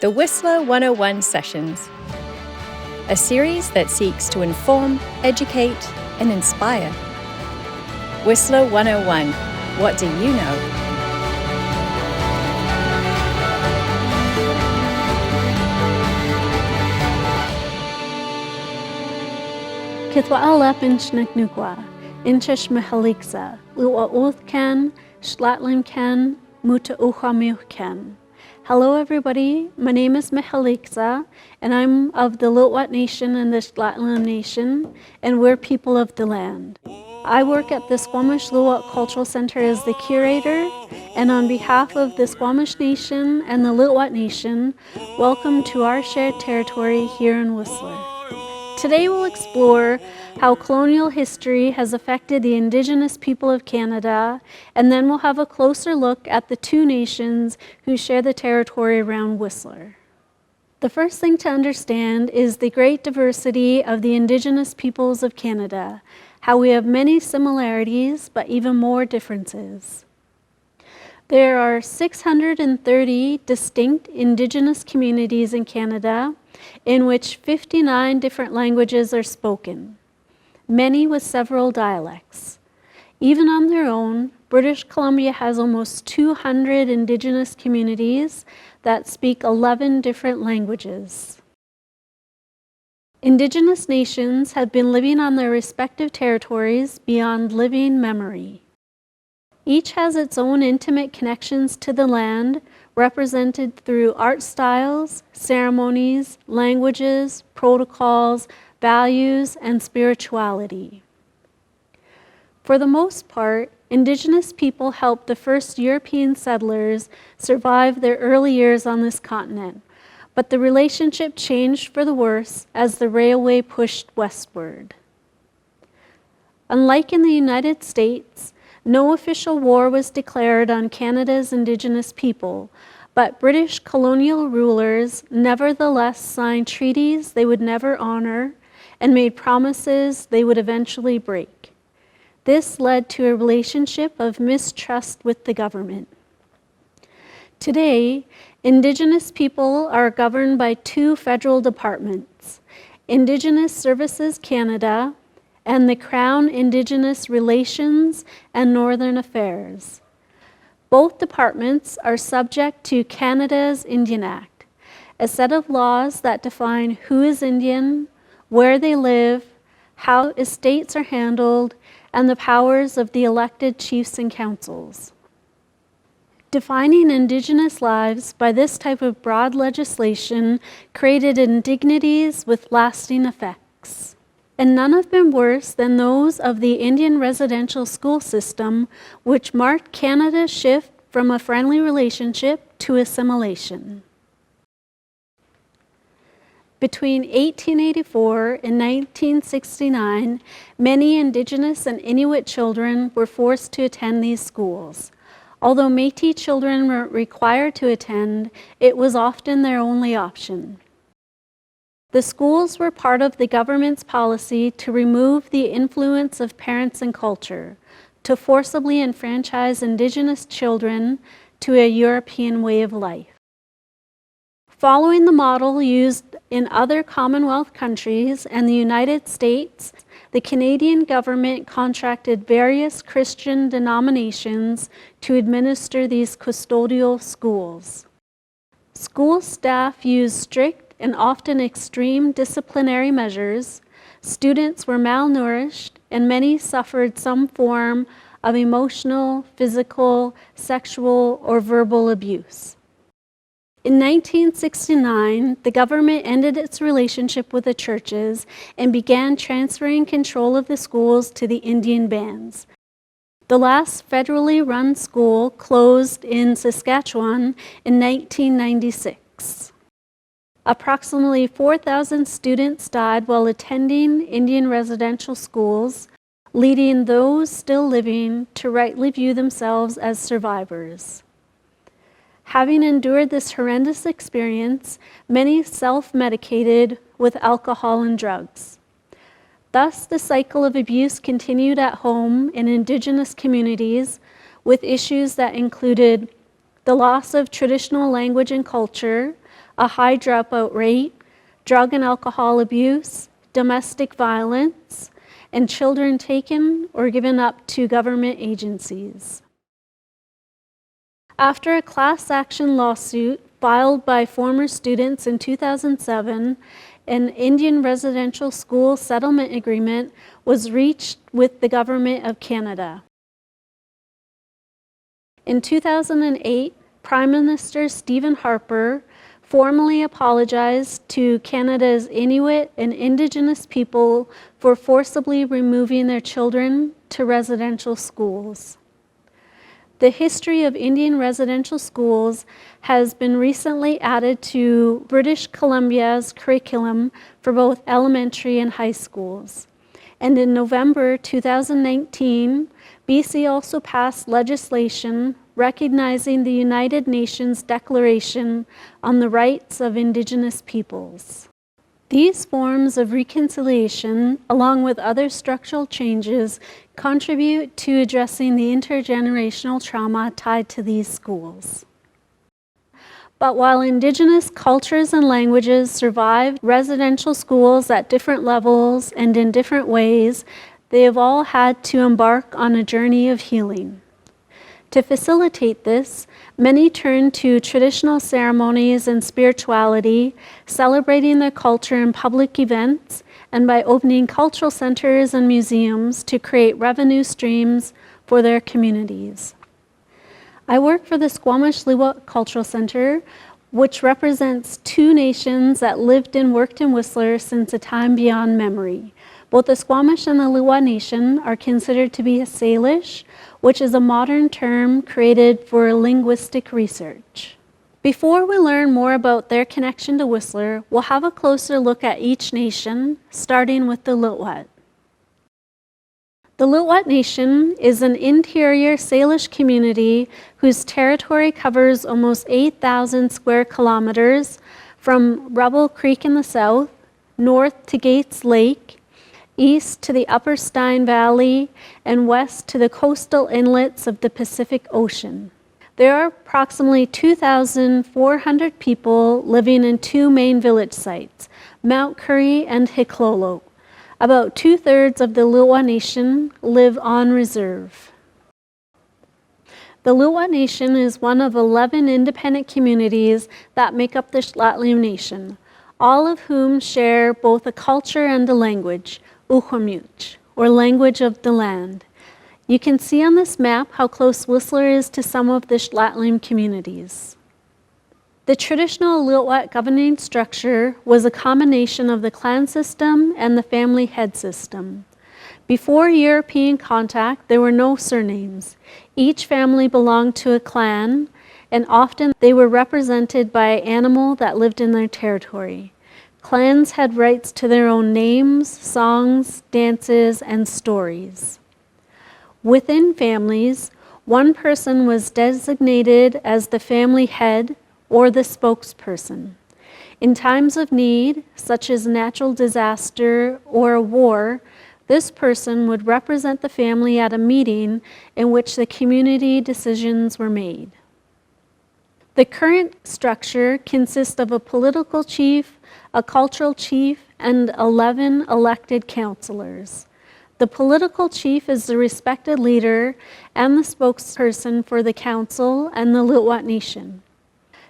the Whistler 101 Sessions, a series that seeks to inform, educate, and inspire. Whistler 101, what do you know? Kithwa'alep Inshneknukwa, Inchesh Mehaliksa, Lil'wat Uthken, Shlatlin Muta Uchamiuhken. Hello everybody, my name is Mehaliksa, and I'm of the Lil'wat Nation and the Squamish Nation, and we're people of the land. I work at the Squamish Lil'wat Cultural Centre as the curator, and on behalf of the Squamish Nation and the Lil'wat Nation, welcome to our shared territory here in Whistler. Today we'll explore how colonial history has affected the Indigenous people of Canada, and then we'll have a closer look at the two nations who share the territory around Whistler. The first thing to understand is the great diversity of the Indigenous peoples of Canada, how we have many similarities but even more differences. There are 630 distinct Indigenous communities in Canada, in which 59 different languages are spoken, many with several dialects. Even on their own, British Columbia has almost 200 Indigenous communities that speak 11 different languages. Indigenous nations have been living on their respective territories beyond living memory. Each has its own intimate connections to the land, represented through art styles, ceremonies, languages, protocols, values, and spirituality. For the most part, Indigenous people helped the first European settlers survive their early years on this continent, but the relationship changed for the worse as the railway pushed westward. Unlike in the United States, no official war was declared on Canada's Indigenous people, but British colonial rulers nevertheless signed treaties they would never honor and made promises they would eventually break. This led to a relationship of mistrust with the government. Today, Indigenous people are governed by two federal departments, Indigenous Services Canada and the Crown Indigenous Relations and Northern Affairs. Both departments are subject to Canada's Indian Act, a set of laws that define who is Indian, where they live, how estates are handled, and the powers of the elected chiefs and councils. Defining Indigenous lives by this type of broad legislation created indignities with lasting effects. And none have been worse than those of the Indian residential school system, which marked Canada's shift from a friendly relationship to assimilation. Between 1884 and 1969, many Indigenous and Inuit children were forced to attend these schools. Although Métis children were required to attend, it was often their only option. The schools were part of the government's policy to remove the influence of parents and culture, to forcibly enfranchise Indigenous children to a European way of life. Following the model used in other Commonwealth countries and the United States, the Canadian government contracted various Christian denominations to administer these custodial schools. School staff used strict and often extreme disciplinary measures. Students were malnourished, and many suffered some form of emotional, physical, sexual, or verbal abuse. In 1969, the government ended its relationship with the churches and began transferring control of the schools to the Indian bands. The last federally run school closed in Saskatchewan in 1996. Approximately 4,000 students died while attending Indian residential schools, leading those still living to rightly view themselves as survivors. Having endured this horrendous experience, many self-medicated with alcohol and drugs. Thus, the cycle of abuse continued at home in Indigenous communities, with issues that included the loss of traditional language and culture, a high dropout rate, drug and alcohol abuse, domestic violence, and children taken or given up to government agencies. After a class action lawsuit filed by former students in 2007, an Indian residential school settlement agreement was reached with the Government of Canada. In 2008, Prime Minister Stephen Harper formally apologized to Canada's Inuit and Indigenous people for forcibly removing their children to residential schools. The history of Indian residential schools has been recently added to British Columbia's curriculum for both elementary and high schools. And in November 2019, BC also passed legislation recognizing the United Nations Declaration on the Rights of Indigenous Peoples. These forms of reconciliation, along with other structural changes, contribute to addressing the intergenerational trauma tied to these schools. But while Indigenous cultures and languages survive residential schools at different levels and in different ways, they have all had to embark on a journey of healing. To facilitate this, many turn to traditional ceremonies and spirituality, celebrating their culture in public events, and by opening cultural centers and museums to create revenue streams for their communities. I work for the Squamish Lil'wat Cultural Centre, which represents two nations that lived and worked in Whistler since a time beyond memory. Both the Squamish and the Lil'wat Nation are considered to be a Salish, which is a modern term created for linguistic research. Before we learn more about their connection to Whistler, we'll have a closer look at each nation, starting with the Lil'wat. The Lil'wat Nation is an interior Salish community whose territory covers almost 8,000 square kilometers from Rebel Creek in the south, north to Gates Lake, east to the Upper Stein Valley, and west to the coastal inlets of the Pacific Ocean. There are approximately 2,400 people living in two main village sites, Mount Currie and Hiklolo. About 2/3 of the Lil'wat Nation live on reserve. The Lil'wat Nation is one of 11 independent communities that make up the Lil'wat Nation, all of whom share both a culture and a language, Uq'umi'ch, or language of the land. You can see on this map how close Whistler is to some of the Lil'wat communities. The traditional Lil'wat governing structure was a combination of the clan system and the family head system. Before European contact, there were no surnames. Each family belonged to a clan, and often they were represented by an animal that lived in their territory. Clans had rights to their own names, songs, dances, and stories. Within families, one person was designated as the family head or the spokesperson. In times of need, such as natural disaster or a war, this person would represent the family at a meeting in which the community decisions were made. The current structure consists of a political chief, a cultural chief, and 11 elected councillors. The political chief is the respected leader and the spokesperson for the council and the Lil'wat Nation.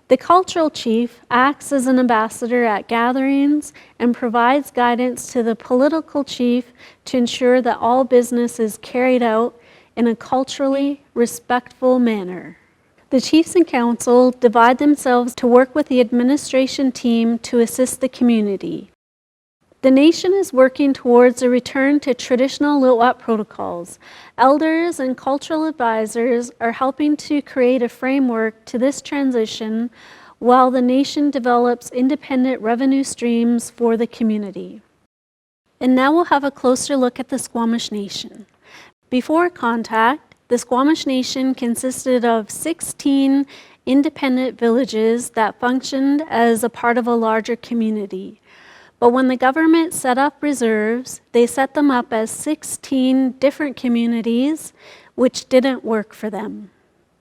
The cultural chief acts as an ambassador at gatherings and provides guidance to the political chief to ensure that all business is carried out in a culturally respectful manner. The chiefs and council divide themselves to work with the administration team to assist the community. The nation is working towards a return to traditional Lil'wat protocols. Elders and cultural advisors are helping to create a framework to this transition while the nation develops independent revenue streams for the community. And now we'll have a closer look at the Squamish Nation. Before contact, the Squamish Nation consisted of 16 independent villages that functioned as a part of a larger community. But when the government set up reserves, they set them up as 16 different communities, which didn't work for them.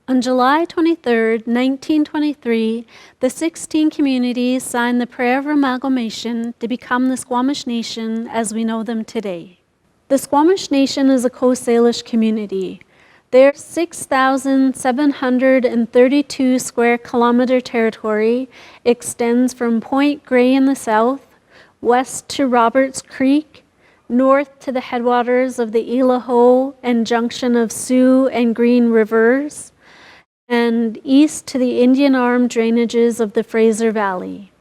On July 23, 1923, the 16 communities signed the Prayer of Amalgamation to become the Squamish Nation as we know them today. The Squamish Nation is a Coast Salish community. Their 6,732 square kilometer territory extends from Point Grey in the south, west to Roberts Creek, north to the headwaters of the Ilaho and junction of Sioux and Green Rivers, and east to the Indian Arm drainages of the Fraser Valley.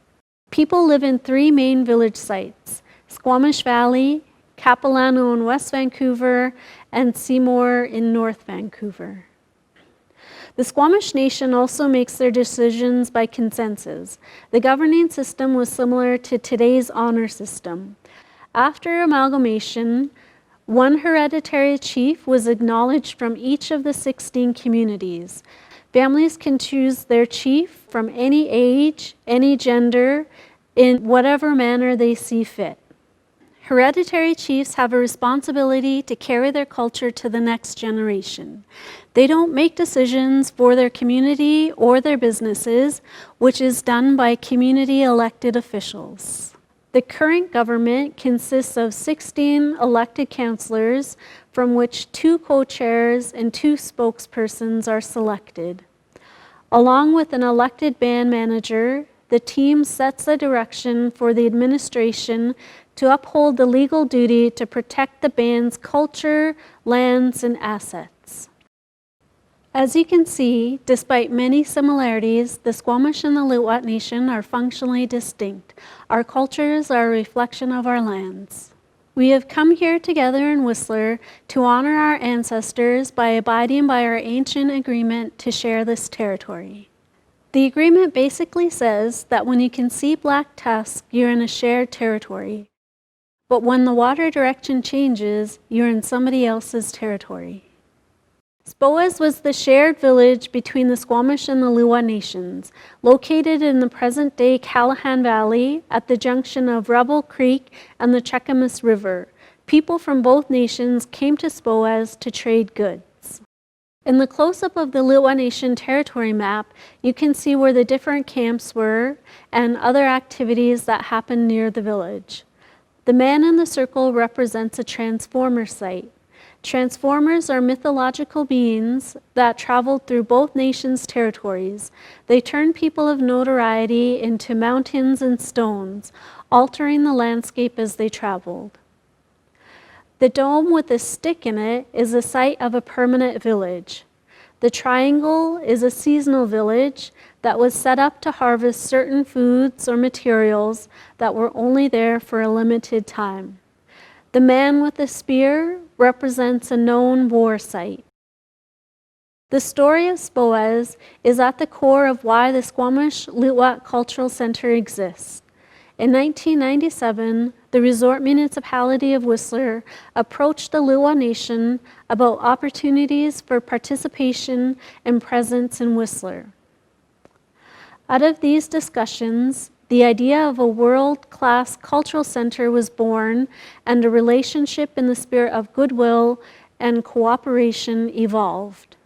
People live in three main village sites: Squamish Valley, Capilano in West Vancouver, and Seymour in North Vancouver. The Squamish Nation also makes their decisions by consensus. The governing system was similar to today's honor system. After amalgamation, one hereditary chief was acknowledged from each of the 16 communities. Families can choose their chief from any age, any gender, in whatever manner they see fit. Hereditary chiefs have a responsibility to carry their culture to the next generation. They don't make decisions for their community or their businesses, which is done by community elected officials. The current government consists of 16 elected councillors, from which 2 co-chairs and 2 spokespersons are selected. Along with an elected band manager, the team sets the direction for the administration to uphold the legal duty to protect the band's culture, lands, and assets. As you can see, despite many similarities, the Squamish and the Lil'wat Nation are functionally distinct. Our cultures are a reflection of our lands. We have come here together in Whistler to honor our ancestors by abiding by our ancient agreement to share this territory. The agreement basically says that when you can see black tusk, you're in a shared territory. But when the water direction changes, you're in somebody else's territory. Spoas was the shared village between the Squamish and the Lil'wat Nations, located in the present-day Callahan Valley at the junction of Rebel Creek and the Cheakamus River. People from both nations came to Spoas to trade goods. In the close-up of the Lil'wat Nation territory map, you can see where the different camps were and other activities that happened near the village. The man in the circle represents a transformer site. Transformers are mythological beings that traveled through both nations' territories. They turned people of notoriety into mountains and stones, altering the landscape as they traveled. The dome with a stick in it is the site of a permanent village. The triangle is a seasonal village that was set up to harvest certain foods or materials that were only there for a limited time. The man with the spear represents a known war site. The story of Spoas is at the core of why the Squamish Lil'wat Cultural Centre exists. In 1997, the Resort Municipality of Whistler approached the Lil'wat Nation about opportunities for participation and presence in Whistler. Out of these discussions, the idea of a world-class cultural center was born, and a relationship in the spirit of goodwill and cooperation evolved.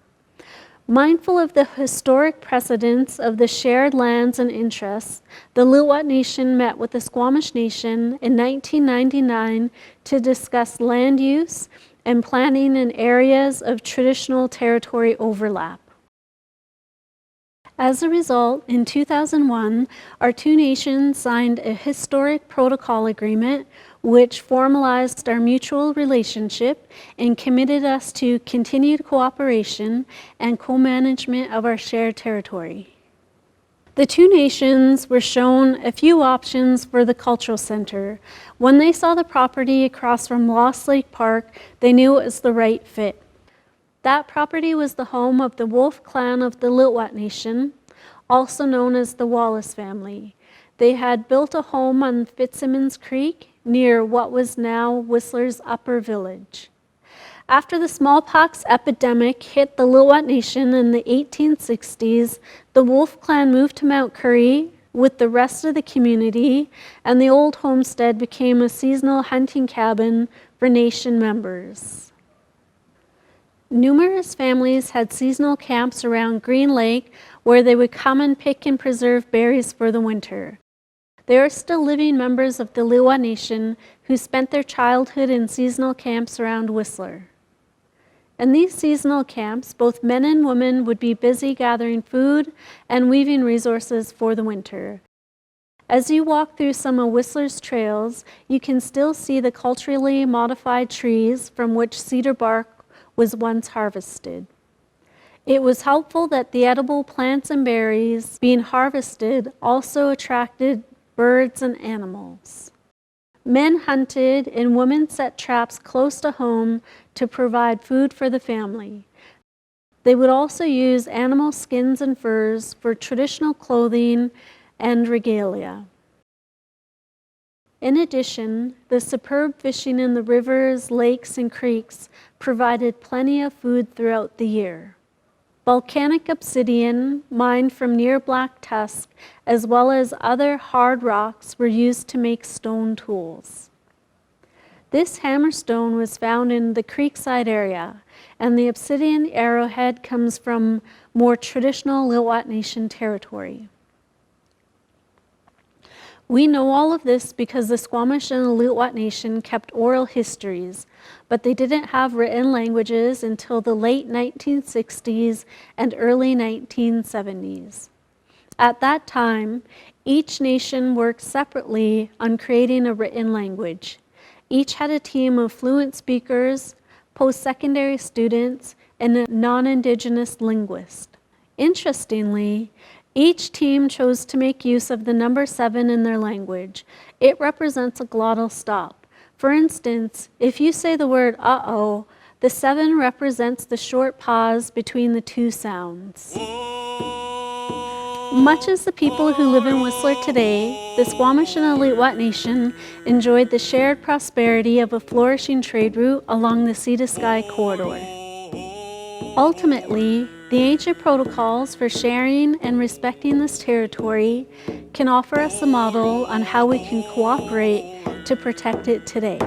Mindful of the historic precedents of the shared lands and interests, the Lil'wat Nation met with the Squamish Nation in 1999 to discuss land use and planning in areas of traditional territory overlap. As a result, in 2001, our two nations signed a historic protocol agreement which formalized our mutual relationship and committed us to continued cooperation and co-management of our shared territory. The two nations were shown a few options for the cultural center. When they saw the property across from Lost Lake Park, they knew it was the right fit. That property was the home of the Wolf clan of the Lil'wat Nation, also known as the Wallace family. They had built a home on Fitzsimmons Creek near what was now Whistler's Upper Village. After the smallpox epidemic hit the Lil'wat Nation in the 1860s, the Wolf clan moved to Mount Currie with the rest of the community, and the old homestead became a seasonal hunting cabin for Nation members. Numerous families had seasonal camps around Green Lake where they would come and pick and preserve berries for the winter. There are still living members of the Lil'wat Nation who spent their childhood in seasonal camps around Whistler. In these seasonal camps, both men and women would be busy gathering food and weaving resources for the winter. As you walk through some of Whistler's trails, you can still see the culturally modified trees from which cedar bark was once harvested. It was helpful that the edible plants and berries being harvested also attracted birds and animals. Men hunted and women set traps close to home to provide food for the family. They would also use animal skins and furs for traditional clothing and regalia. In addition, the superb fishing in the rivers, lakes, and creeks provided plenty of food throughout the year. Volcanic obsidian, mined from near Black Tusk, as well as other hard rocks, were used to make stone tools. This hammerstone was found in the creekside area, and the obsidian arrowhead comes from more traditional Lil'wat Nation territory. We know all of this because the Squamish and the Lil'wat Nation kept oral histories, but they didn't have written languages until the late 1960s and early 1970s. At that time, each nation worked separately on creating a written language. Each had a team of fluent speakers, post-secondary students, and a non-Indigenous linguist. Interestingly, each team chose to make use of the number 7 in their language. It represents a glottal stop. For instance, if you say the word uh-oh, the 7 represents the short pause between the two sounds. Much as the people who live in Whistler today, the Squamish and the Lil'wat Nation enjoyed the shared prosperity of a flourishing trade route along the Sea to Sky corridor. Ultimately, the ancient protocols for sharing and respecting this territory can offer us a model on how we can cooperate to protect it today.